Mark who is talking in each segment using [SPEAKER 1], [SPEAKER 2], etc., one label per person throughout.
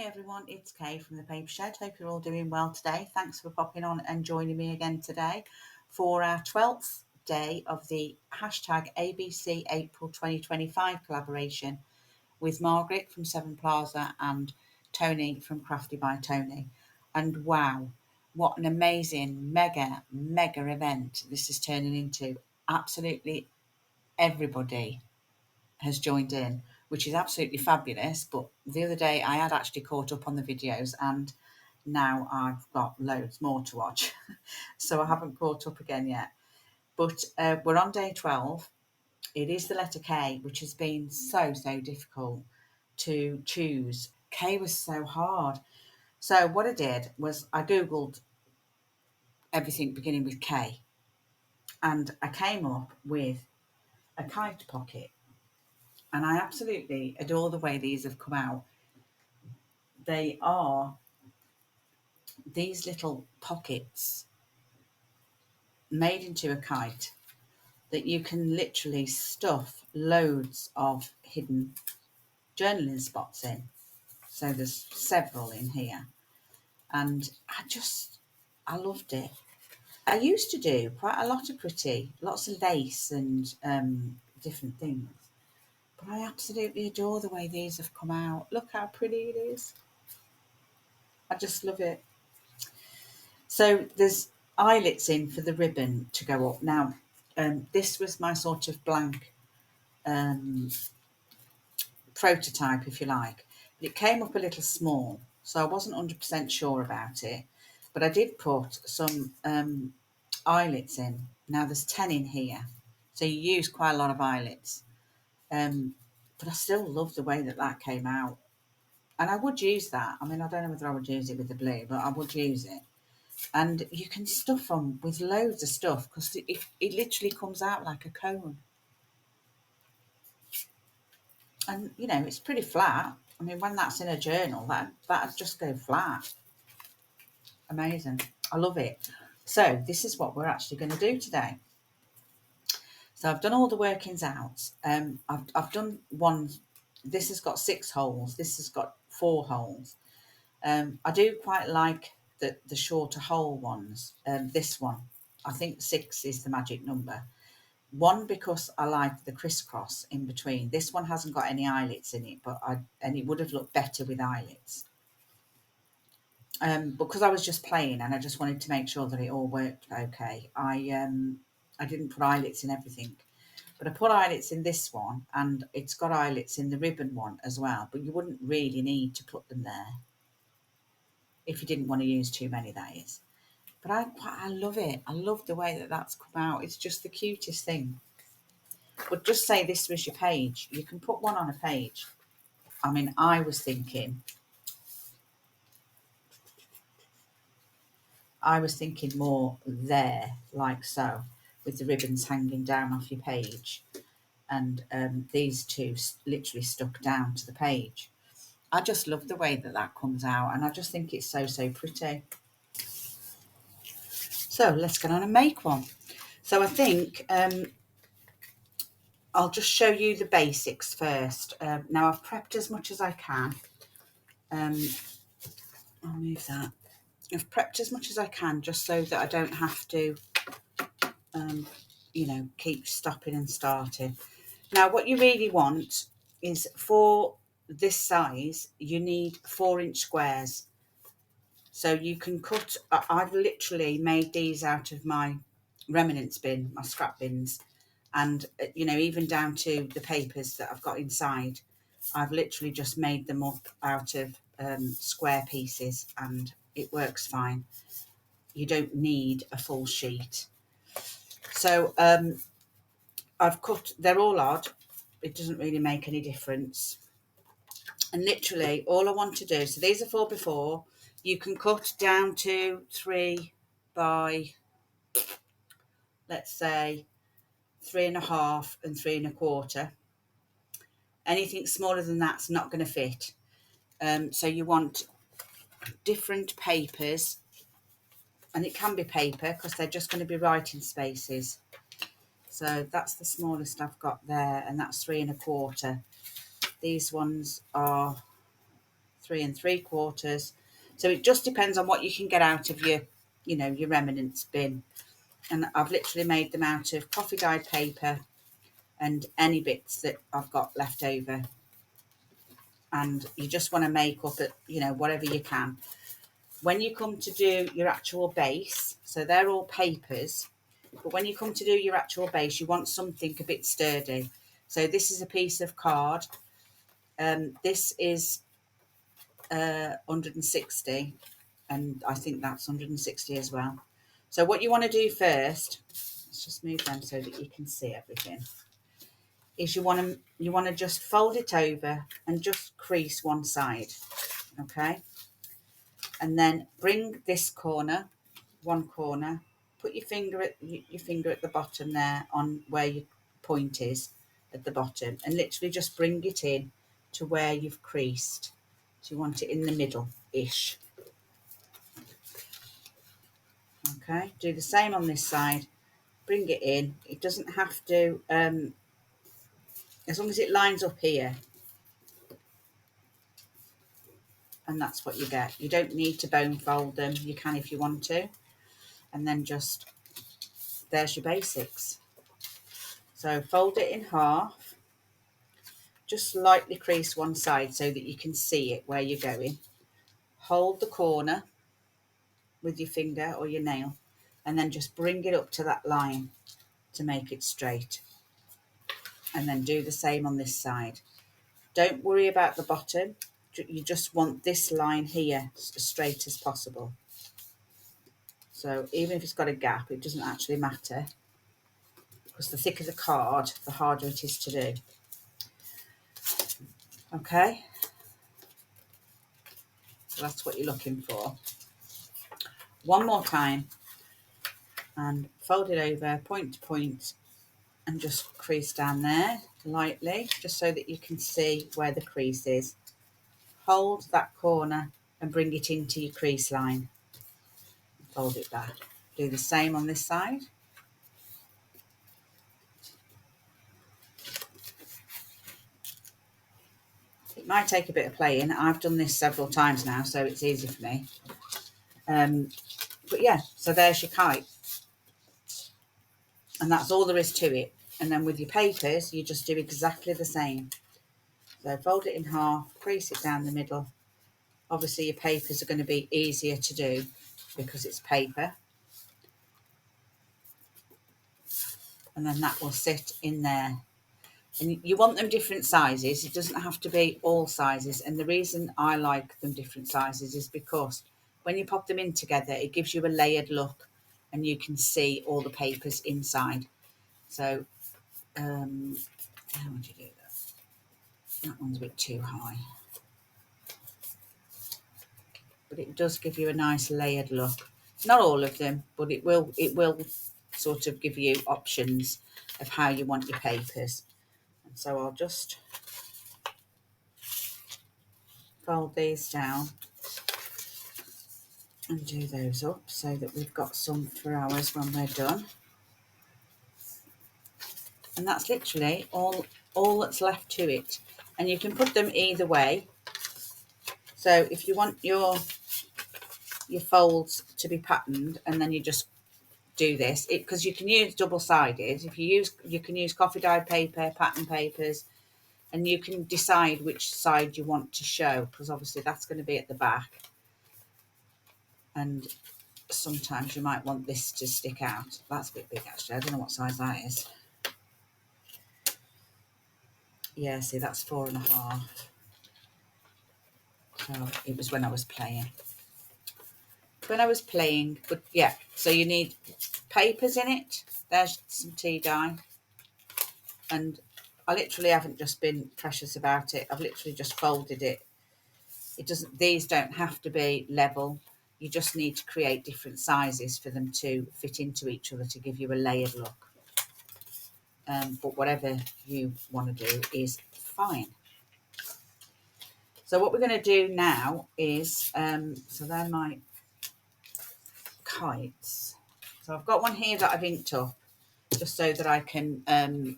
[SPEAKER 1] Hi everyone, it's Kay from the Paper Shed. Hope you're all doing well today. Thanks for popping on and joining me again today for our 12th day of the hashtag ABC April 2025 collaboration with Margerth from Seven Plaza and Toni from Crafty by Toni. And wow, what an amazing mega event this is turning into. Absolutely everybody has joined in, which is absolutely fabulous. But the other day I had actually caught up on the videos and now I've got loads more to watch. So I haven't caught up again yet. But we're on day 12. It is the letter K, which has been so difficult to choose. K was so hard. So what I did was I Googled everything beginning with K and I came up with a kite pocket. And I absolutely adore the way these have come out. They are these little pockets made into a kite that you can literally stuff loads of hidden journaling spots in. So there's several in here. And I loved it. I used to do quite a lot of pretty, lots of lace and different things. But I absolutely adore the way these have come out. Look how pretty it is. I just love it. So there's eyelets in for the ribbon to go up. Now, this was my sort of blank prototype, if you like. But it came up a little small, so I wasn't 100% sure about it. But I did put some eyelets in. Now there's 10 in here, so you use quite a lot of eyelets. But I still love the way that came out. And I would use that. I mean, I don't know whether I would use it with the blue, but I would use it. And you can stuff them with loads of stuff because it literally comes out like a cone. And, you know, it's pretty flat. I mean, when that's in a journal, that'd just go flat. Amazing. I love it. So this is what we're actually going to do today. So I've done all the workings out. I've done one. This has got 6 holes. This has got 4 holes. I do quite like the shorter hole ones. This one, I think 6 is the magic number. One, because I like the crisscross in between. This one hasn't got any eyelets in it, and it would have looked better with eyelets. Because I was just playing and I just wanted to make sure that it all worked okay. I didn't put eyelets in everything, but I put eyelets in this one, and it's got eyelets in the ribbon one as well. But you wouldn't really need to put them there if you didn't want to use too many, that is. But I love it. I love the way that that's come out. It's just the cutest thing. But just say this was your page. You can put one on a page. I mean, I was thinking more there, like so, with the ribbons hanging down off your page, and these two literally stuck down to the page. I just love the way that comes out, and I just think it's so pretty. So let's get on and make one. So I think I'll just show you the basics first. Now I've prepped as much as I can. I'll move that. I've prepped as much as I can just so that I don't have to, you know, keep stopping and starting. Now what you really want is, for this size, you need 4-inch squares. So you can cut, I've literally made these out of my remnants bin, my scrap bins. And, you know, even down to the papers that I've got inside, I've literally just made them up out of square pieces, and it works fine. You don't need a full sheet. So I've cut, they're all odd. It doesn't really make any difference. And literally all I want to do, so these are 4x4. You can cut down to 3 by, let's say, 3.5 and 3.25. Anything smaller than that's not going to fit. So you want different papers, and it can be paper because they're just going to be writing spaces. So that's the smallest I've got there, and that's 3.25. These ones are 3 3/4. So it just depends on what you can get out of your, you know, your remnants bin. And I've literally made them out of coffee dyed paper and any bits that I've got left over. And you just want to make up it, you know, whatever you can. When you come to do your actual base, so they're all papers, but when you come to do your actual base, you want something a bit sturdy. So this is a piece of card. This is 160, and I think that's 160 as well. So what you want to do first, let's just move them so that you can see everything, is you want to just fold it over and just crease one side, okay? And then bring this corner, one corner, put your finger at the bottom there on where your point is at the bottom, and literally just bring it in to where you've creased. So you want it in the middle-ish. Okay, do the same on this side. Bring it in. It doesn't have to, as long as it lines up here. And that's what you get. You don't need to bone fold them. You can if you want to. And then just, there's your basics. So fold it in half. Just slightly crease one side so that you can see it where you're going. Hold the corner with your finger or your nail. And then just bring it up to that line to make it straight. And then do the same on this side. Don't worry about the bottom. You just want this line here as straight as possible. So even if it's got a gap, it doesn't actually matter, because the thicker the card, the harder it is to do. Okay, so that's what you're looking for. One more time, and fold it over point to point, and just crease down there lightly, just so that you can see where the crease is. Hold that corner and bring it into your crease line. Fold it back. Do the same on this side. It might take a bit of playing. I've done this several times now, so it's easy for me. But yeah, so there's your kite. And that's all there is to it. And then with your papers, you just do exactly the same. So fold it in half, crease it down the middle. Obviously your papers are going to be easier to do because it's paper. And then that will sit in there. And you want them different sizes. It doesn't have to be all sizes. And the reason I like them different sizes is because when you pop them in together, it gives you a layered look and you can see all the papers inside. So, how would you do that? That one's a bit too high. But it does give you a nice layered look. Not all of them, but it will sort of give you options of how you want your papers. And so I'll just fold these down and do those up so that we've got some for ours when we're done. And that's literally all that's left to it. And you can put them either way. So if you want your folds to be patterned, and then you just do this, because you can use double-sided. You can use coffee dyed paper, pattern papers, and you can decide which side you want to show, because obviously that's going to be at the back. And sometimes you might want this to stick out. That's a bit big actually. I don't know what size that is. Yeah, see, that's 4.5. So it was when I was playing. But yeah, so you need papers in it. There's some tea dye. And I literally haven't just been precious about it. I've literally just folded it. These don't have to be level. You just need to create different sizes for them to fit into each other to give you a layered look. But whatever you want to do is fine. So what we're going to do now is, so they're my kites. So I've got one here that I've inked up just so that I can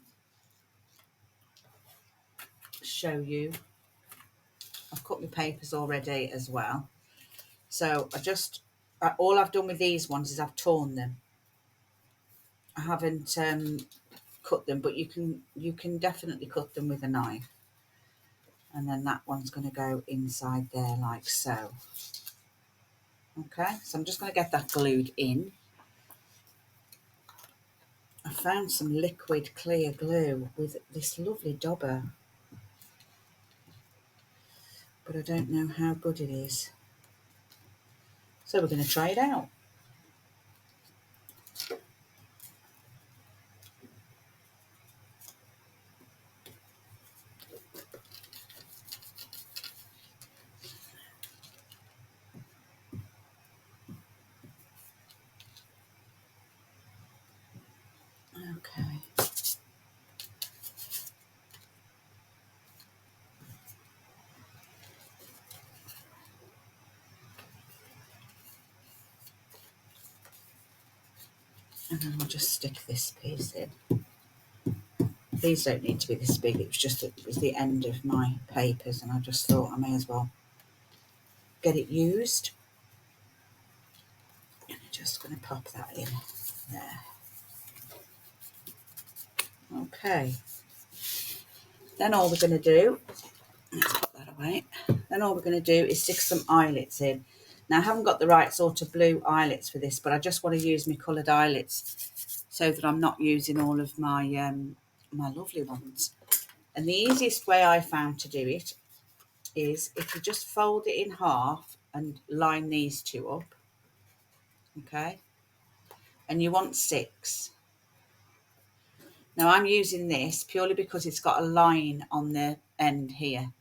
[SPEAKER 1] show you. I've cut my papers already as well. So all I've done with these ones is I've torn them. I haven't cut them, but you can definitely cut them with a knife. And then that one's going to go inside there like so. Okay, so I'm just going to get that glued in. I found some liquid clear glue with this lovely dauber, but I don't know how good it is. So we're going to try it out. Okay. And then we'll just stick this piece in. These don't need to be this big, it was the end of my papers and I just thought I may as well get it used. And I'm just going to pop that in there. Okay. Then all we're going to do, let's put that away. Then all we're going to do is stick some eyelets in. Now I haven't got the right sort of blue eyelets for this, but I just want to use my coloured eyelets so that I'm not using all of my my lovely ones. And the easiest way I found to do it is if you just fold it in half and line these two up, okay? And you want 6. Now I'm using this purely because it's got a line on the end here.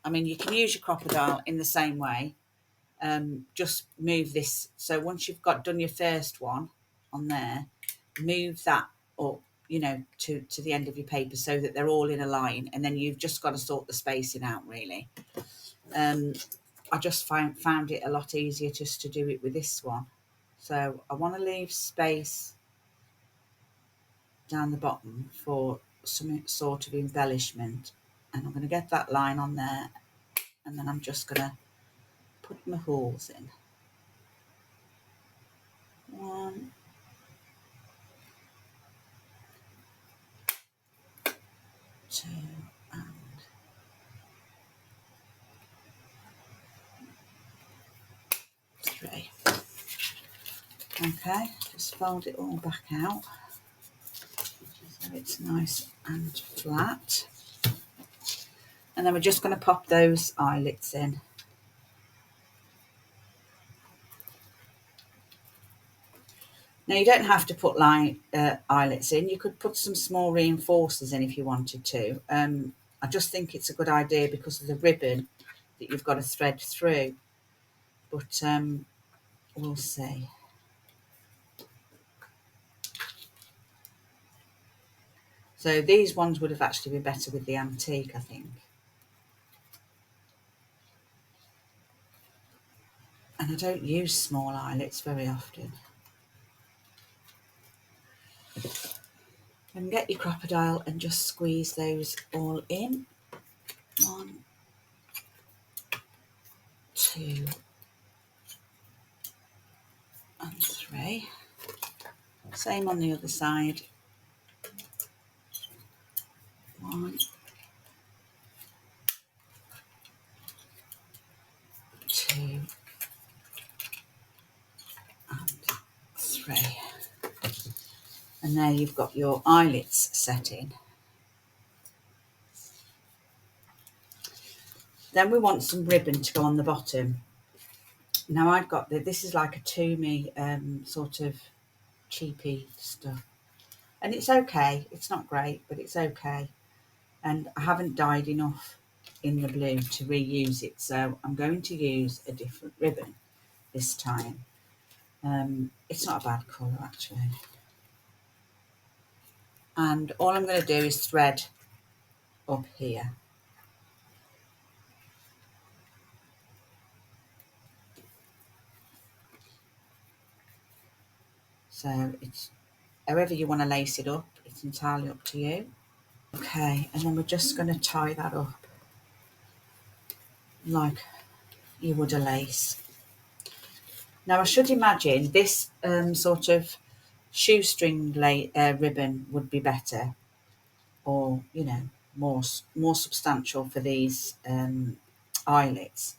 [SPEAKER 1] I mean, you can use your crocodile in the same way. Just move this. So once you've done your first one on there, move that up, you know, to the end of your paper so that they're all in a line. And then you've just got to sort the spacing out, really. I just found it a lot easier just to do it with this one. So I want to leave space down the bottom for some sort of embellishment. And I'm going to get that line on there. And then I'm just going to put my holes in. 1, 2, and 3. Okay, just fold it all back out so it's nice and flat. And then we're just going to pop those eyelets in. Now you don't have to put eyelets in. You could put some small reinforcers in if you wanted to. I just think it's a good idea because of the ribbon that you've got to thread through. But we'll see. So these ones would have actually been better with the antique, I think. And I don't use small eyelets very often. And get your crocodile and just squeeze those all in. 1, 2, and 3. Same on the other side. 1, 2, and 3. And there you've got your eyelets set in. Then we want some ribbon to go on the bottom. Now I've got this is like a Toni sort of cheapy stuff. And it's okay. It's not great, but it's okay. And I haven't dyed enough in the blue to reuse it. So I'm going to use a different ribbon this time. It's not a bad colour actually. And all I'm going to do is thread up here. So it's however you want to lace it up, it's entirely up to you. Okay, and then we're just going to tie that up like you would a lace. Now I should imagine this sort of shoestring ribbon would be better, or more substantial for these eyelets.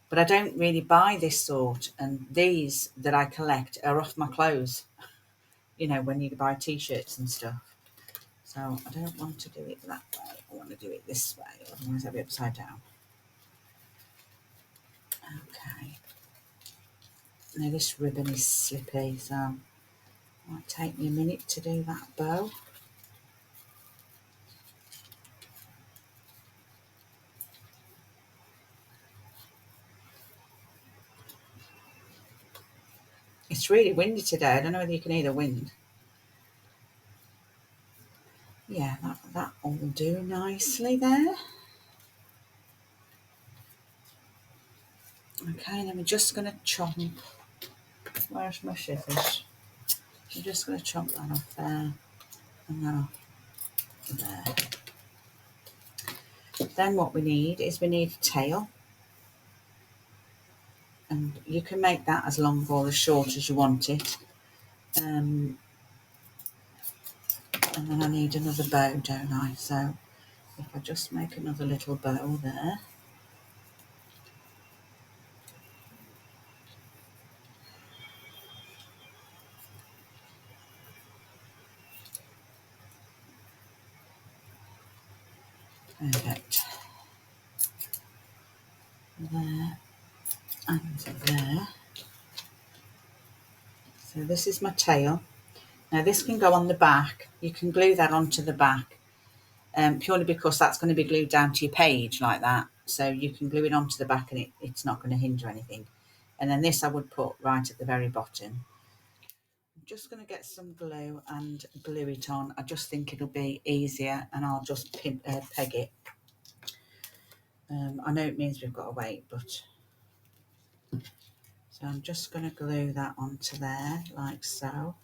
[SPEAKER 1] But I don't really buy this sort, and these that I collect are off my clothes. When you buy t-shirts and stuff. So I don't want to do it that way. I want to do it this way, otherwise I'll be upside down. Okay. Now this ribbon is slippy, so it might take me a minute to do that bow. It's really windy today. I don't know whether you can hear the wind. Yeah, that will do nicely there. Okay, then we're just going to chop. Where's my scissors? I'm just going to chop that off there and then off there. Then what we need is a tail. And you can make that as long or as short as you want it. And then I need another bow, don't I? So if I just make another little bow there. Perfect. There and there. So this is my tail. Now this can go on the back. You can glue that onto the back, purely because that's going to be glued down to your page like that. So you can glue it onto the back and it's not going to hinder anything. And then this I would put right at the very bottom. I'm just going to get some glue and glue it on. I just think it'll be easier, and I'll just peg it. I know it means we've got to wait, but so I'm just going to glue that onto there like so,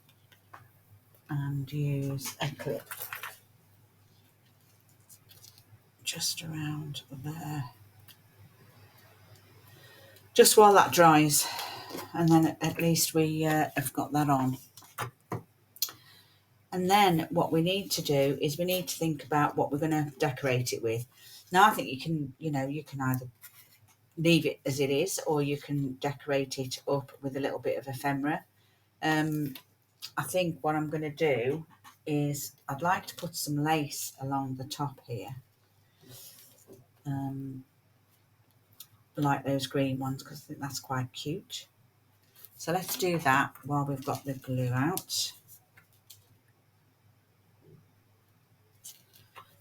[SPEAKER 1] and use a clip just around there, just while that dries, and then at least we have got that on. And then what we need to do is we need to think about what we're going to decorate it with. Now I think you can either leave it as it is, or you can decorate it up with a little bit of ephemera. I think what I'm going to do is I'd like to put some lace along the top here, like those green ones, because I think that's quite cute. So let's do that while we've got the glue out.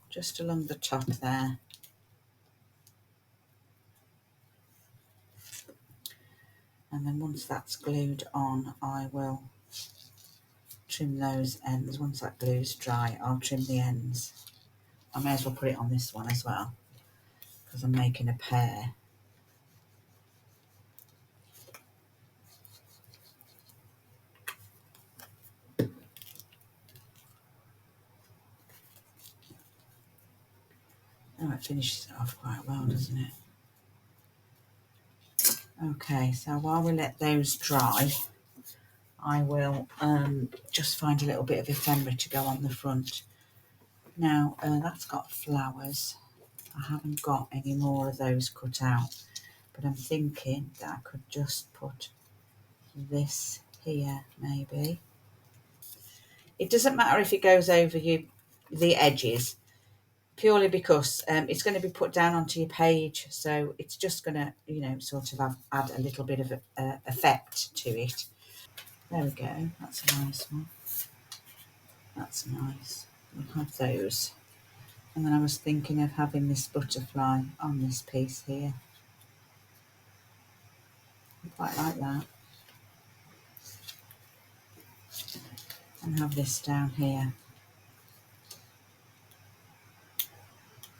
[SPEAKER 1] Just along the top there. And then once that's glued on, I will trim those ends. Once that glue's dry, I'll trim the ends. I may as well put it on this one as well, because I'm making a pair. Oh, it finishes it off quite well, doesn't it? Okay, so while we let those dry, I will just find a little bit of ephemera to go on the front. Now, that's got flowers. I haven't got any more of those cut out, but I'm thinking that I could just put this here, maybe. It doesn't matter if it goes over the edges, purely because it's going to be put down onto your page, so it's just going to, sort of add a little bit of effect to it. There we go. That's a nice one. That's nice. We'll have those. And then I was thinking of having this butterfly on this piece here. I quite like that. And have this down here,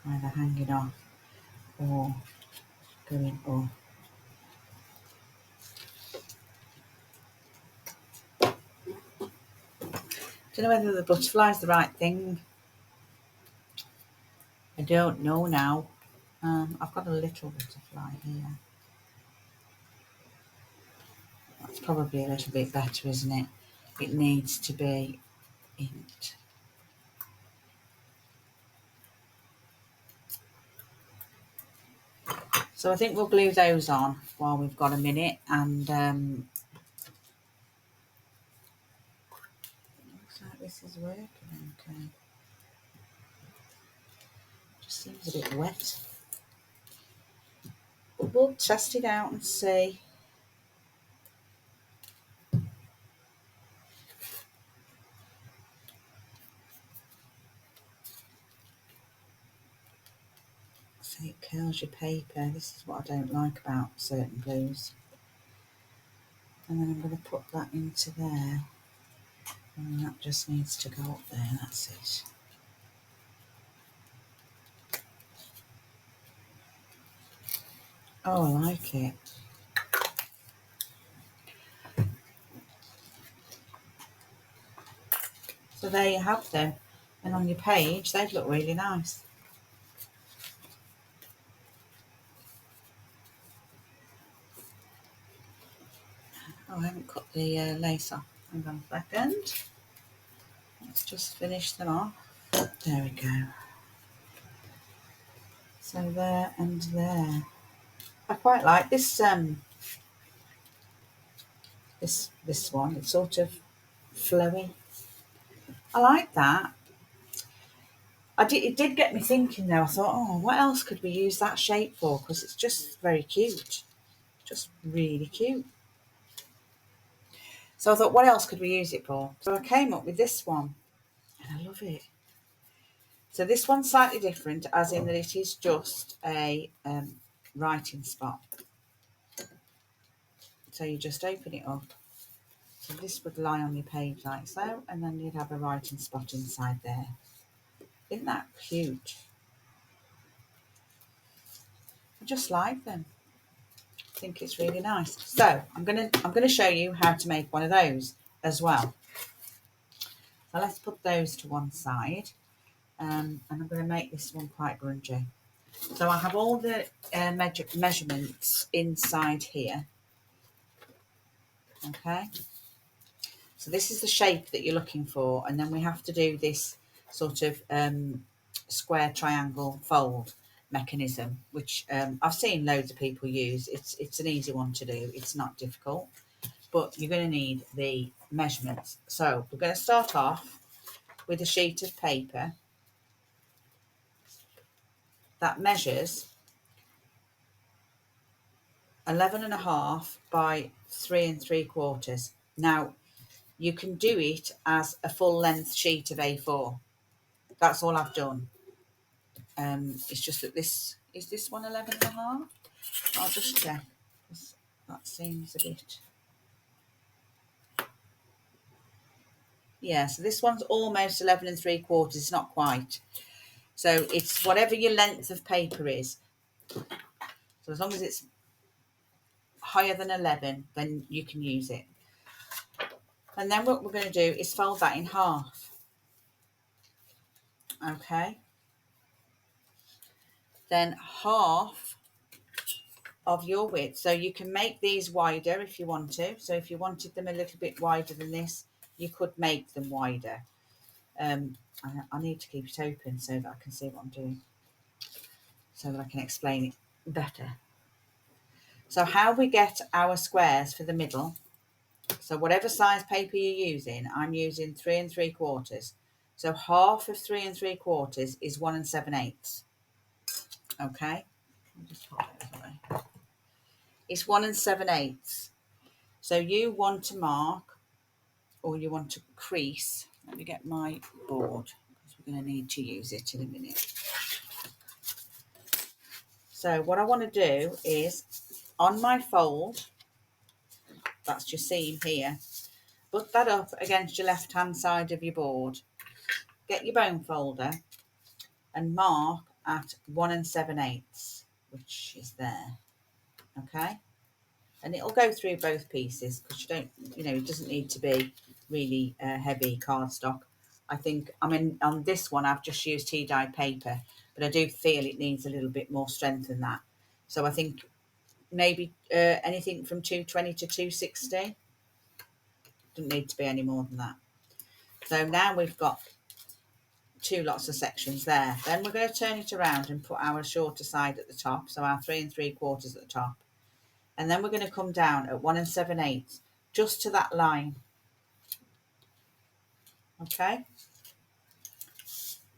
[SPEAKER 1] either hanging off or going up. Don't know whether the butterfly is the right thing. I don't know now. I've got a little butterfly here. That's probably a little bit better, isn't it? It needs to be inked. So I think we'll glue those on while we've got a minute, and looks like this is working okay. Just seems a bit wet. But we'll test it out and see. See, it curls your paper. This is what I don't like about certain glues. And then I'm going to put that into there. And that just needs to go up there, that's it. Oh, I like it. So there you have them. And on your page, they'd look really nice. Oh, I haven't cut the lace off. Hang on a second. Let's just finish them off. There we go. So there and there. I quite like this this one. It's sort of flowy. I like that. It did get me thinking though. I thought, oh, what else could we use that shape for? Because it's just very cute. Just really cute. So I thought, what else could we use it for? So I came up with this one. And I love it. So this one's slightly different, as in that it is just a writing spot. So you just open it up. So this would lie on your page like so, and then you'd have a writing spot inside there. Isn't that cute? I just like them. I think it's really nice. So I'm gonna show you how to make one of those as well. So let's put those to one side, and I'm going to make this one quite grungy. So I have all the measurements inside here. Okay. So this is the shape that you're looking for, and then we have to do this sort of square triangle fold mechanism, which I've seen loads of people use. It's an easy one to do. It's not difficult, but you're going to need the measurements. So we're going to start off with a sheet of paper that measures 11.5 by 3 3/4. Now you can do it as a full length sheet of A4. That's all I've done. It's just that this one 11.5. I'll just check. That seems a bit. Yeah, so this one's almost 11 3/4. It's not quite. So it's whatever your length of paper is. So as long as it's higher than 11, then you can use it. And then what we're going to do is fold that in half. Okay. Then half of your width. So you can make these wider if you want to. So if you wanted them a little bit wider than this, you could make them wider. I need to keep it open so that I can see what I'm doing, so that I can explain it better. So how we get our squares for the middle. So whatever size paper you're using, I'm using 3 3/4. So half of 3 3/4 is 1 7/8. Okay. I'll just hold it away. It's 1 7/8. So you want to mark, or you want to crease. Let me get my board, because we're going to need to use it in a minute. So what I want to do is, on my fold, that's your seam here, put that up against your left hand side of your board. Get your bone folder and mark at 1 7/8, which is there. Okay. And it'll go through both pieces, because you don't, it doesn't need to be really heavy cardstock. I think, on this one I've just used tea-dyed paper, but but I do feel it needs a little bit more strength than that. So I think maybe anything from 220 to 260. Doesn't need to be any more than that. So now we've got two lots of sections there. Then we're going to turn it around and put our shorter side at the top, so our 3 3/4 at the top. And then we're going to come down at 1 7/8, just to that line. Okay?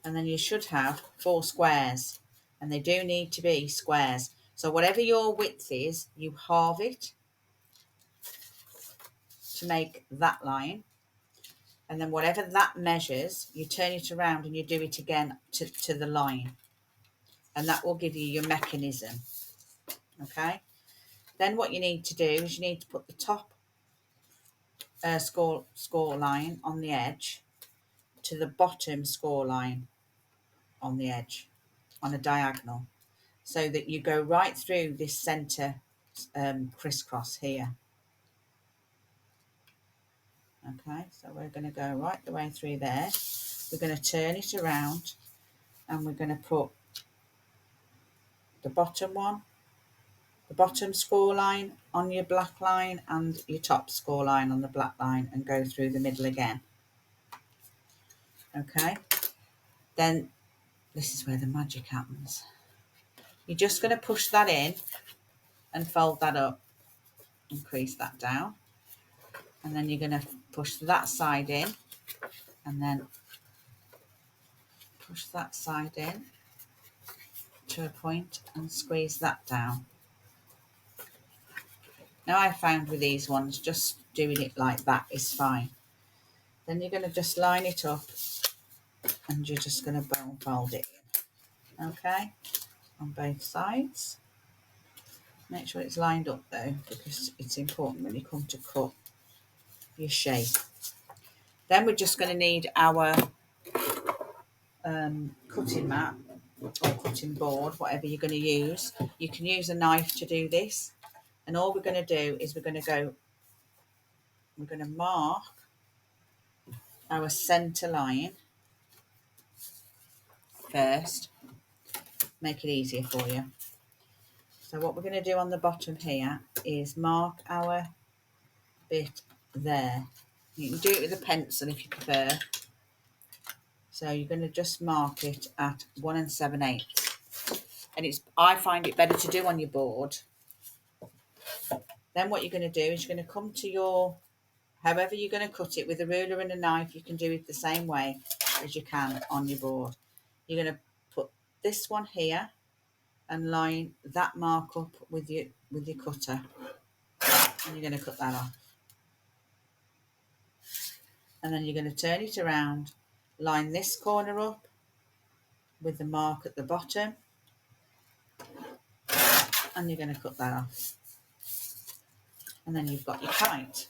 [SPEAKER 1] And then you should have 4 squares, and they do need to be squares. So whatever your width is, you halve it to make that line. And then whatever that measures, you turn it around and you do it again to the line. And that will give you your mechanism. Okay? Then what you need to do is you need to put the top score line on the edge to the bottom score line on the edge, on a diagonal, so that you go right through this centre crisscross here. Okay, so we're going to go right the way through there. We're going to turn it around and we're going to put the bottom one, the bottom score line on your black line and your top score line on the black line, and go through the middle again. Okay, then this is where the magic happens. You're just going to push that in and fold that up and crease that down, and then you're going to push that side in and then push that side in to a point and squeeze that down. Now I found with these ones, just doing it like that is fine. Then you're going to just line it up and you're just going to fold it in. Okay, on both sides. Make sure it's lined up though, because it's important when you come to cut your shape. Then we're just going to need our cutting mat or cutting board, whatever you're going to use. You can use a knife to do this, and all we're going to do is we're going to mark our centre line first, make it easier for you. So what we're going to do on the bottom here is mark our bit there. You can do it with a pencil if you prefer. So you're going to just mark it at 1 7/8, and I find it better to do on your board. Then what you're going to do is you're going to come to your, however you're going to cut it, with a ruler and a knife, you can do it the same way as you can on your board. You're going to put this one here and line that mark up with your cutter, and you're going to cut that off. And then you're going to turn it around, line this corner up with the mark at the bottom, and you're going to cut that off. And then you've got your kite.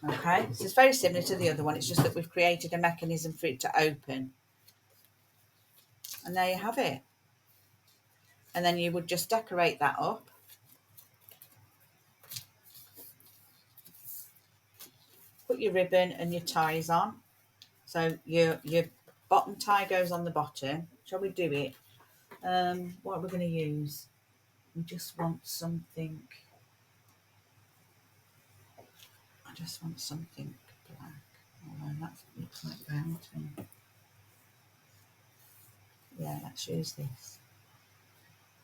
[SPEAKER 1] Okay, so it's very similar to the other one, it's just that we've created a mechanism for it to open. And there you have it. And then you would just decorate that up. Put your ribbon and your ties on. So your bottom tie goes on the bottom. Shall we do it? What are we going to use? We just want something. I just want something black. Although that looks like brown to me. Yeah, let's use this.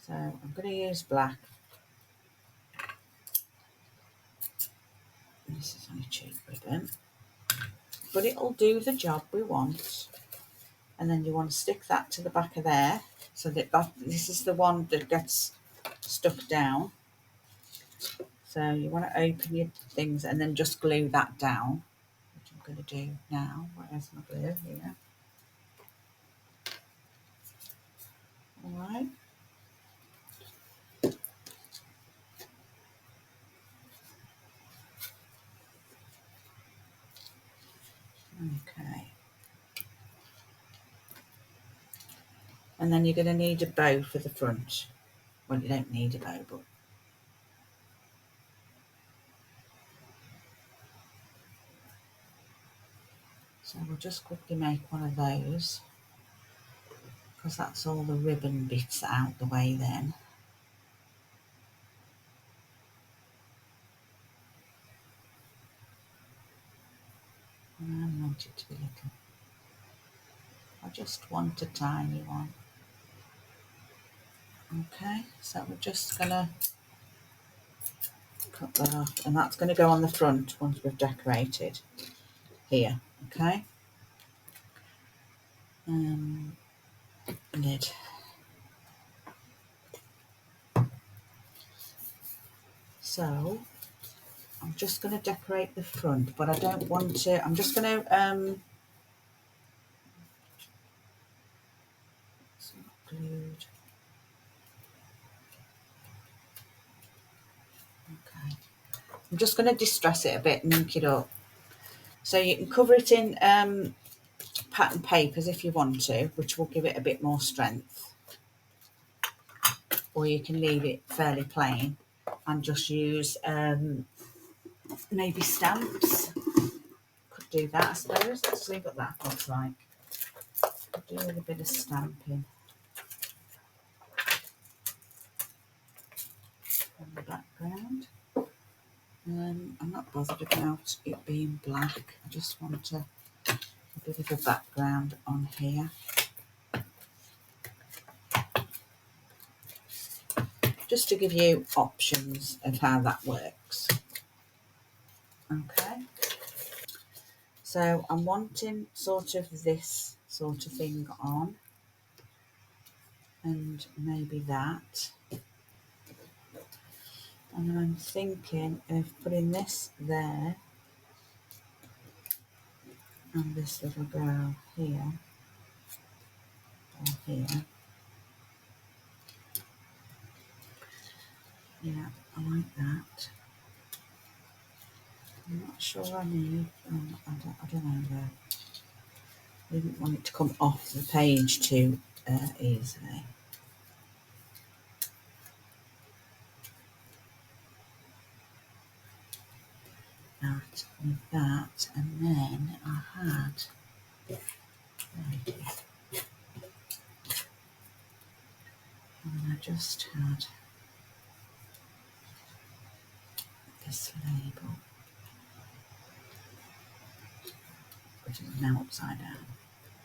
[SPEAKER 1] So I'm going to use black. This is on a cheap ribbon, but it'll do the job we want. And then you want to stick that to the back of there, so that this is the one that gets stuck down. So you want to open your things and then just glue that down, which I'm going to do now. Where's my glue? Here. All right. Okay. And then you're going to need a bow for the front. Well, you don't need a bow, but so we'll just quickly make one of those, because that's all the ribbon bits out the way then. And I want it to be little. I just want a tiny one. Okay, so we're just going to cut that off, and that's going to go on the front once we've decorated here. Okay, lid. So I'm just going to decorate the front, but I don't want to. I'm just going to it's not glued. Okay, I'm just going to distress it a bit and ink it up. So you can cover it in pattern papers if you want to, which will give it a bit more strength, or you can leave it fairly plain and just use maybe stamps. Could do that, I suppose. Let's see what that looks like. Could do with a bit of stamping on the background. I'm not bothered about it being black. I just want a bit of a background on here. Just to give you options of how that works. Okay. So I'm wanting sort of this sort of thing on, and maybe that. And I'm thinking of putting this there and this little girl here or here. Yeah, I like that. I'm not sure I need, I don't know though. I didn't want it to come off the page too easily. That with that, and then I had, and I just had this label, which is now upside down.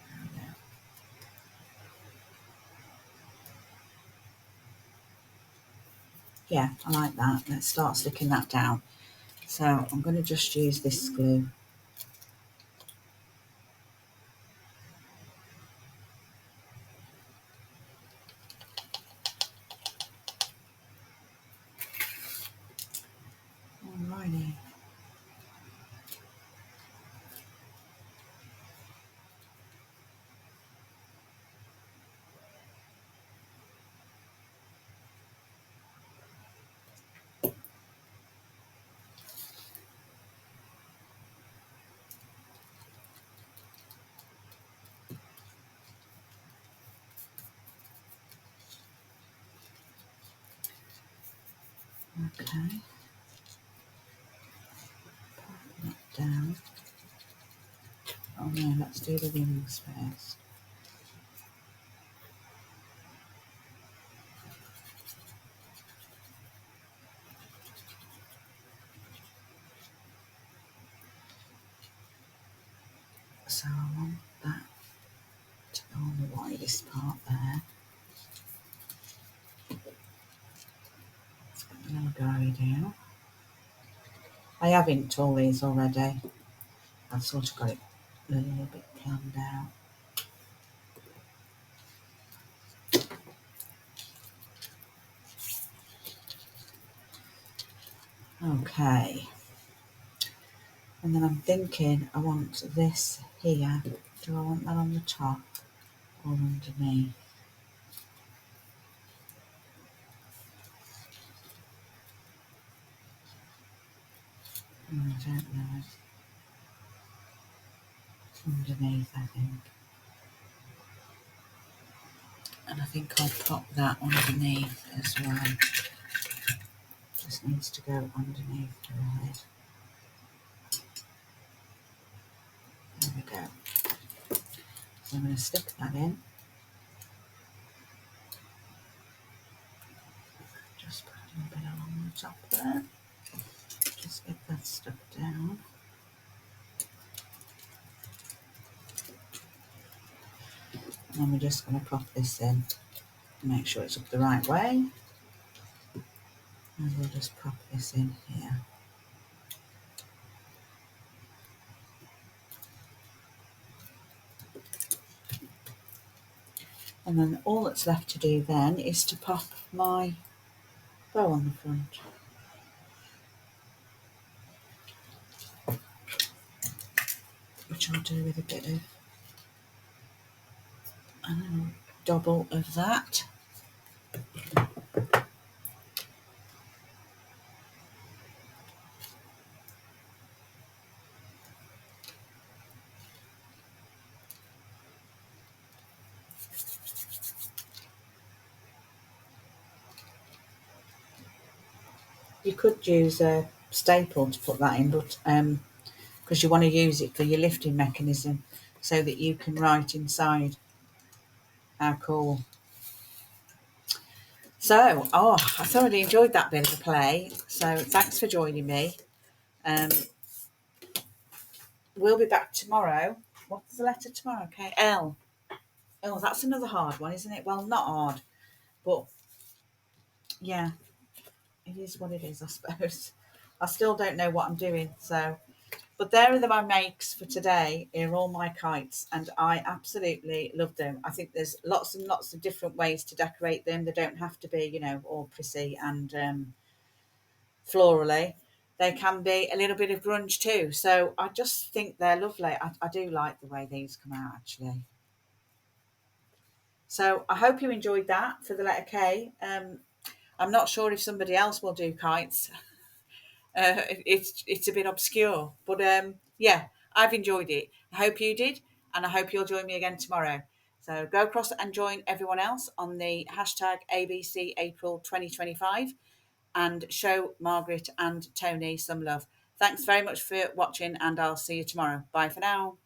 [SPEAKER 1] There we go. Yeah, I like that. Let's start sticking that down. So I'm going to just use this glue. Alrighty. Okay. Put that down. Oh no, let's do the wings first. So I want that to go on the widest part there. Let's get the little guy down. I have inked all these already. I've sort of got it a little bit planned out. Okay. And then I'm thinking I want this here. Do I want that on the top or underneath? I don't know. Underneath, I think. And I think I'll pop that underneath as well. Just needs to go underneath the head. There we go. So I'm going to stick that in. top there. Just get that stuck down. And then we're just going to pop this in. Make sure it's up the right way. And we'll just pop this in here. And then all that's left to do then is to pop my bow on the front. Which I'll do with a bit of double of that. You could use a staple to put that in, but because you want to use it for your lifting mechanism so that you can write inside. How cool. So, I thoroughly enjoyed that bit of the play. So thanks for joining me. We'll be back tomorrow. What's the letter tomorrow? Okay, L. Oh, that's another hard one, isn't it? Well, not hard, but yeah, it is what it is, I suppose. I still don't know what I'm doing, so. But there are my makes for today. Here are all my kites, and I absolutely love them. I think there's lots and lots of different ways to decorate them. They don't have to be, all pretty and florally. They can be a little bit of grunge too. So I just think they're lovely. I do like the way these come out, actually. So I hope you enjoyed that for the letter K. I'm not sure if somebody else will do kites. It's a bit obscure, but yeah, I've enjoyed it. I hope you did, and I hope you'll join me again tomorrow. So go across and join everyone else on the hashtag ABC April 2025 and show Margaret and Toni some love. Thanks very much for watching, and I'll see you tomorrow. Bye for now.